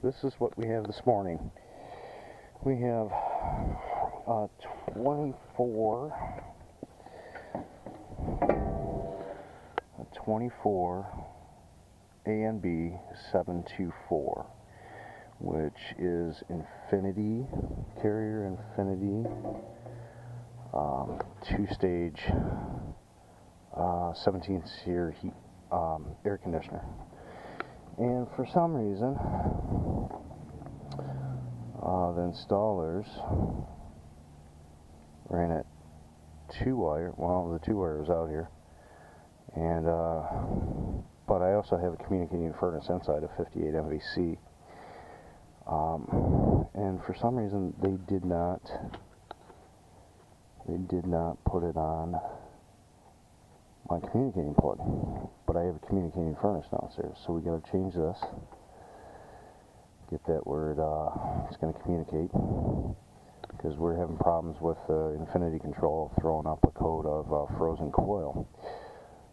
this is what we have this morning. We have a 24 A and B 724, which is Infinity, Carrier Infinity, two-stage 17-SEER heat air conditioner. And for some reason, the installers ran it 2-wire. Well, the 2-wire was out here, and but I also have a communicating furnace inside of 58 MVC. And for some reason they did not put it on my communicating plug, but I have a communicating furnace downstairs, so we got to change this, get that where it's going to communicate, because we're having problems with Infinity Control throwing up a code of frozen coil.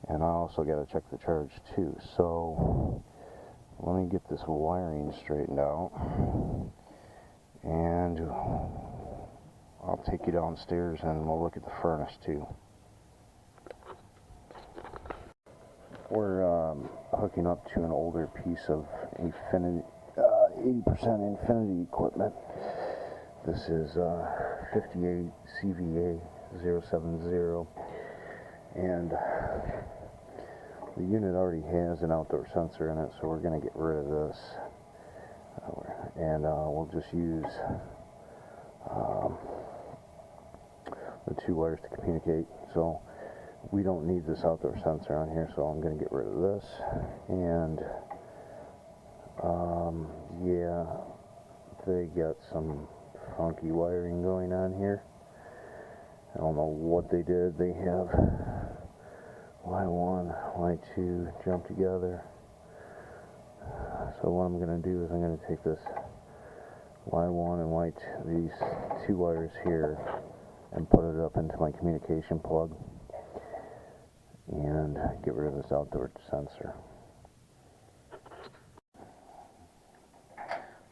And I also got to check the charge too. So let me get this wiring straightened out, and I'll take you downstairs and we'll look at the furnace too. We're hooking up to an older piece of Infinity, 80% Infinity equipment. This is 58 CVA 070, and the unit already has an outdoor sensor in it, so we're going to get rid of this, and we'll just use the 2 wires to communicate. So we don't need this outdoor sensor on here, so I'm going to get rid of this. And yeah, they got some funky wiring going on here. I don't know what they did. They have Y1, Y2 jump together. So what I'm going to do is I'm going to take this Y1 and Y2, these 2 wires here, and put it up into my communication plug and get rid of this outdoor sensor.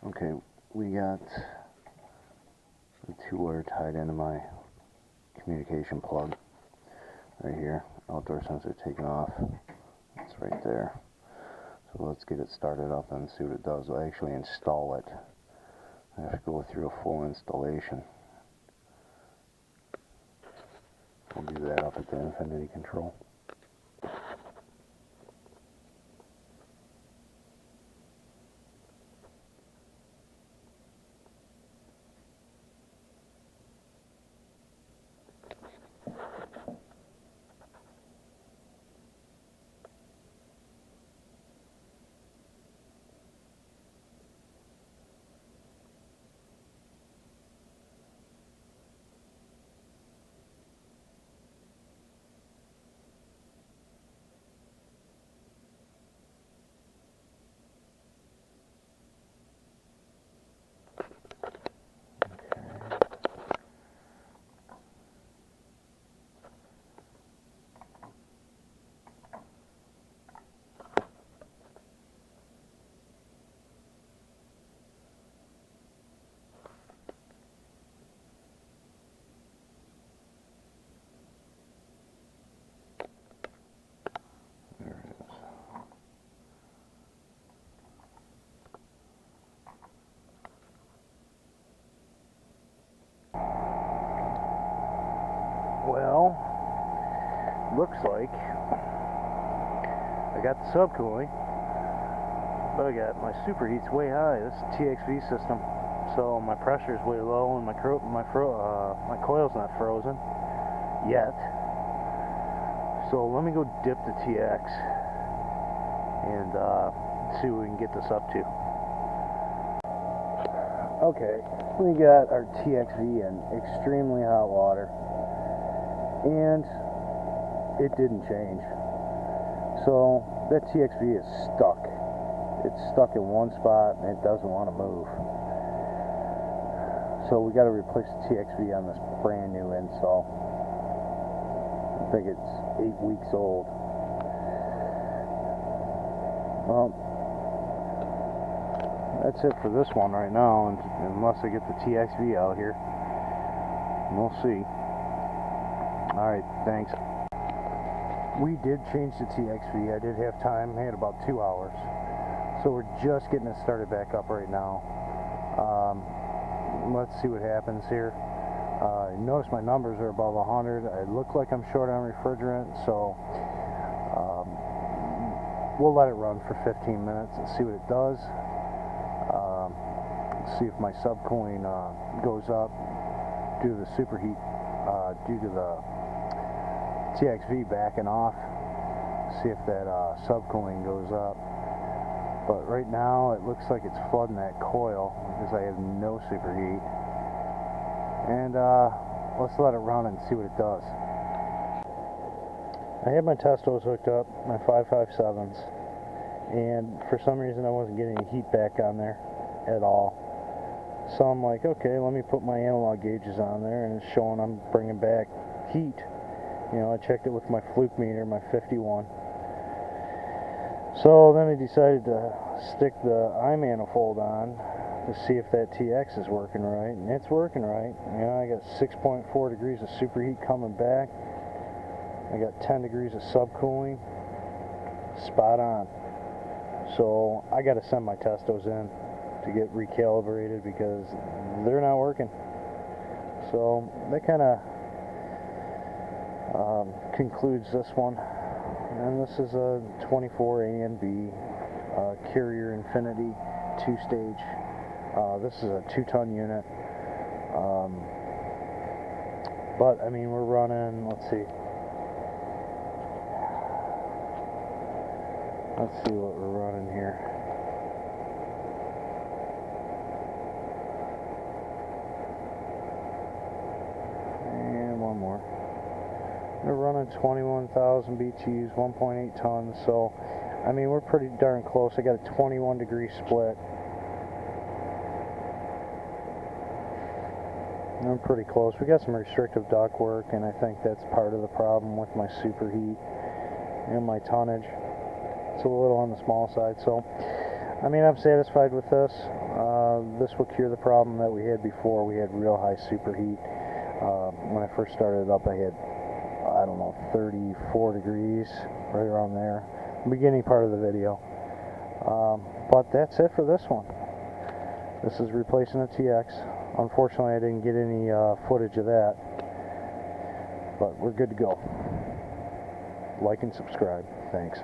Okay, we got the 2 wire tied into my communication plug right here. Outdoor sensor taken off. It's right there. So let's get it started up and see what it does. I'll actually install it. I have to go through a full installation. We'll do that up at the Infinity Control. Well, looks like I got the subcooling, but I got my superheat's way high. This is a TXV system, so my pressure is way low, and my coil's not frozen yet. So let me go dip the TX and see what we can get this up to. Okay, we got our TXV in extremely hot water, and it didn't change. So that TXV is stuck. It's stuck in one spot and it doesn't want to move. So we got to replace the TXV on this brand new install. I think it's 8 weeks old. Well, that's it for this one right now, unless I get the TXV out here. We'll see. Alright, thanks. We did change the TXV. I did have time. I had about 2 hours. So we're just getting it started back up right now. Let's see what happens here. Notice my numbers are above 100. I look like I'm short on refrigerant, so we'll let it run for 15 minutes and see what it does. See if my subcooling goes up due to the superheat, due to the TXV backing off. See if that subcooling goes up. But right now it looks like it's flooding that coil because I have no superheat. And let's let it run and see what it does. I had my Testos hooked up, my 557s, and for some reason I wasn't getting any heat back on there at all. So I'm like, okay, let me put my analog gauges on there, and it's showing I'm bringing back heat. You know, I checked it with my Fluke meter, my 51. So then I decided to stick the eye manifold on to see if that TX is working right, and it's working right. You know, I got 6.4 degrees of superheat coming back. I got 10 degrees of subcooling. Spot on. So I got to send my Testos in to get recalibrated because they're not working. So that kind of concludes this one. And this is a 24 A and B Carrier Infinity 2-stage. This is a 2-ton unit. But I mean, we're running, let's see what we're running here. And one more. We're running 21,000 BTUs, 1.8 tons, so I mean we're pretty darn close. I got a 21 degree split. I'm pretty close. We got some restrictive ductwork, and I think that's part of the problem with my superheat and my tonnage. It's a little on the small side, so I mean I'm satisfied with this. This will cure the problem that we had before. We had real high superheat. When I first started it up, I had, I don't know, 34 degrees, right around there, beginning part of the video. But that's it for this one. This is replacing a TX. Unfortunately, I didn't get any footage of that, but we're good to go. Like and subscribe. Thanks.